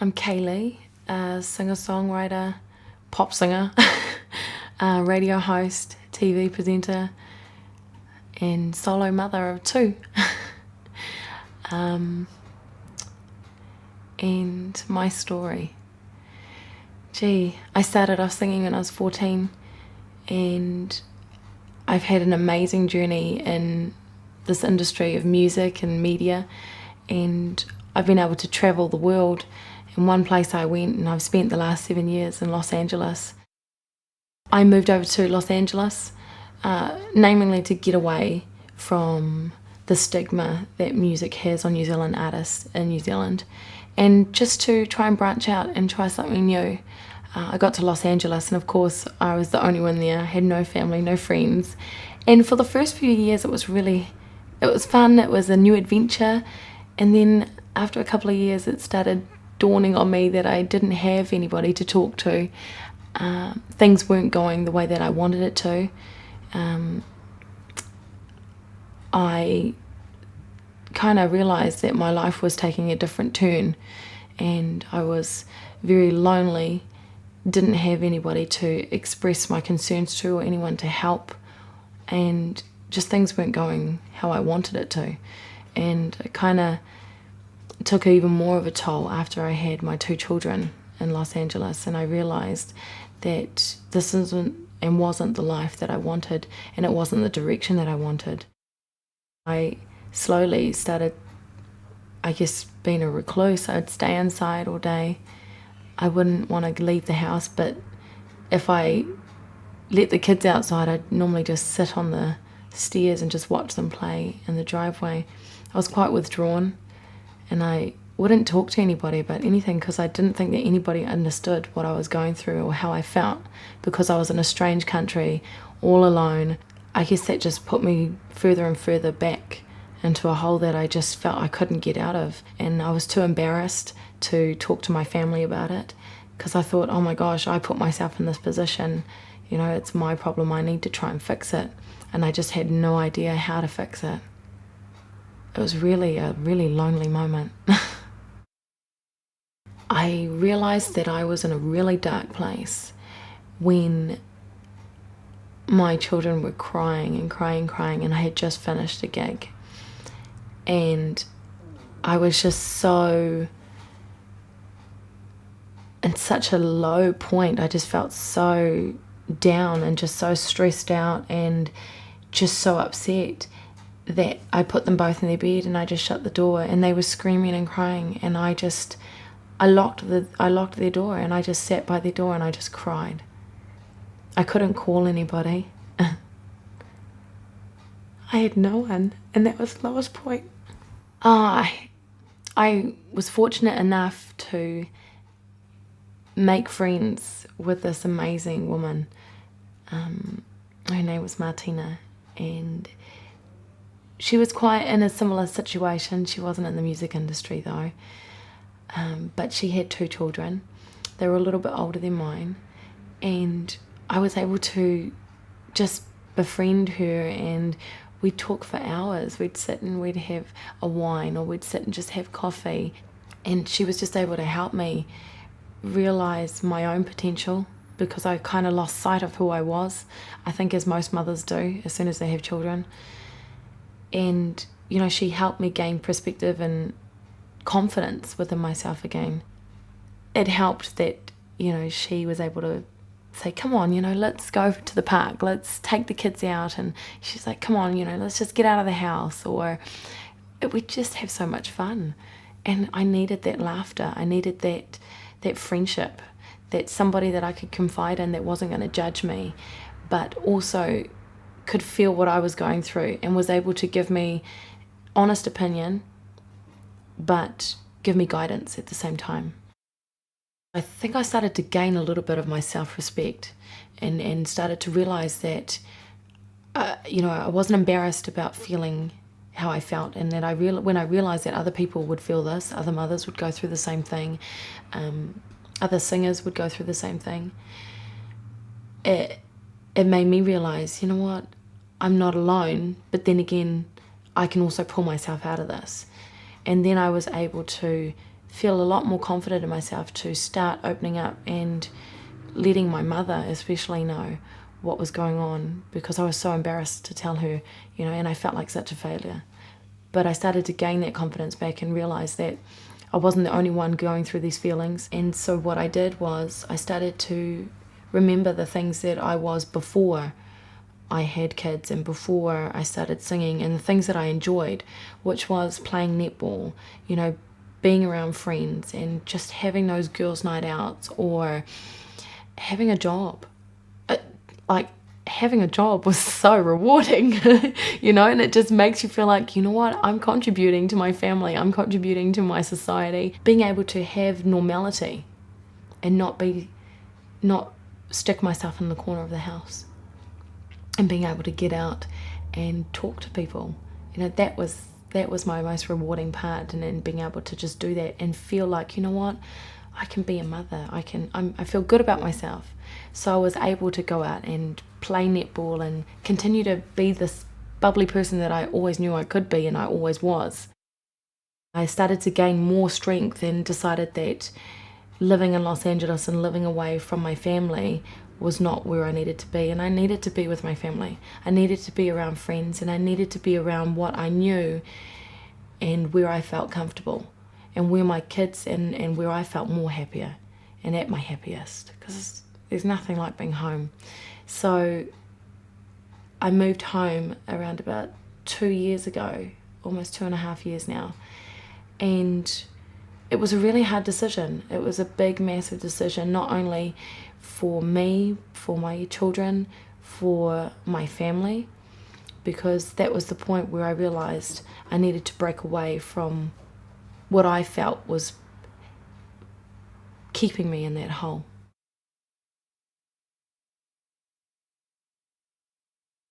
I'm Kaylee, a singer-songwriter, pop singer, radio host, TV presenter, and solo mother of two. And my story. I started off singing when I was 14, and I've had an amazing journey in this industry of music and media, and I've been able to travel the world. And one place I went, and I've spent the last 7 years in Los Angeles. I moved over to Los Angeles, namely to get away from the stigma that music has on New Zealand artists in New Zealand, and just to try and branch out and try something new. I got to Los Angeles, and of course I was the only one there, had no family, no friends, and for the first few years it was fun, it was a new adventure. And then after a couple of years it started dawning on me that I didn't have anybody to talk to. Things weren't going the way that I wanted it to. I kind of realized that my life was taking a different turn, and I was very lonely, didn't have anybody to express my concerns to or anyone to help, and just things weren't going how I wanted it to. And it kind of took even more of a toll after I had my two children in Los Angeles, and I realized that this isn't and wasn't the life that I wanted, and it wasn't the direction that I wanted. I slowly started, I guess, being a recluse. I'd stay inside all day. I wouldn't want to leave the house, but if I let the kids outside, I'd normally just sit on the stairs and just watch them play in the driveway. I was quite withdrawn, and I wouldn't talk to anybody about anything because I didn't think that anybody understood what I was going through or how I felt, because I was in a strange country, all alone. I guess that just put me further and further back into a hole that I just felt I couldn't get out of. And I was too embarrassed to talk to my family about it, because I thought, oh my gosh, I put myself in this position. You know, it's my problem. I need to try and fix it. And I just had no idea how to fix it. It was really a really lonely moment. I realized that I was in a really dark place when my children were crying and crying and crying, and I had just finished a gig. And I was just so in such a low point. I just felt so down and just so stressed out and just so upset that I put them both in their bed and I just shut the door, and they were screaming and crying, and I locked their door, and I just sat by their door and I just cried. I couldn't call anybody. I had no one, and that was the lowest point. I was fortunate enough to make friends with this amazing woman. Her name was Martina, and she was quite in a similar situation. She wasn't in the music industry though, but she had two children. They were a little bit older than mine, and I was able to just befriend her, and we'd talk for hours. We'd sit and we'd have a wine, or we'd sit and just have coffee, and she was just able to help me realize my own potential, because I kind of lost sight of who I was, I think, as most mothers do as soon as they have children. And you know, she helped me gain perspective and confidence within myself again. It helped that, you know, she was able to say, come on, you know, let's go to the park, let's take the kids out. And she's like, come on, you know, let's just get out of the house. Or we'd just have so much fun. And I needed that laughter. I needed that friendship, that somebody that I could confide in that wasn't going to judge me, but also could feel what I was going through and was able to give me honest opinion, but give me guidance at the same time. I think I started to gain a little bit of my self-respect, and started to realize that, you know, I wasn't embarrassed about feeling how I felt, and that when I realized that other people would feel this, other mothers would go through the same thing, other singers would go through the same thing, it made me realize, you know what, I'm not alone, but then again, I can also pull myself out of this. And then I was able to feel a lot more confident in myself to start opening up and letting my mother especially know what was going on, because I was so embarrassed to tell her, and I felt like such a failure. But I started to gain that confidence back and realize that I wasn't the only one going through these feelings. And so what I did was I started to remember the things that I was before I had kids and before I started singing, and the things that I enjoyed, which was playing netball, being around friends and just having those girls' night outs, or having a job. Like, having a job was so rewarding, and it just makes you feel like, what, I'm contributing to my family, I'm contributing to my society. Being able to have normality and not stick myself in the corner of the house, and being able to get out and talk to people, that was my most rewarding part. And then being able to just do that and feel like, what, I can be a mother, I feel good about myself. So I was able to go out and play netball and continue to be this bubbly person that I always knew I could be, and I always was. I started to gain more strength and decided that living in Los Angeles and living away from my family was not where I needed to be, and I needed to be with my family. I needed to be around friends, and I needed to be around what I knew and where I felt comfortable, and where my kids and where I felt more happier and at my happiest, because there's nothing like being home. So I moved home around about 2 years ago, almost 2.5 years now, and it was a really hard decision. It was a big, massive decision, not only for me, for my children, for my family, because that was the point where I realized I needed to break away from what I felt was keeping me in that hole.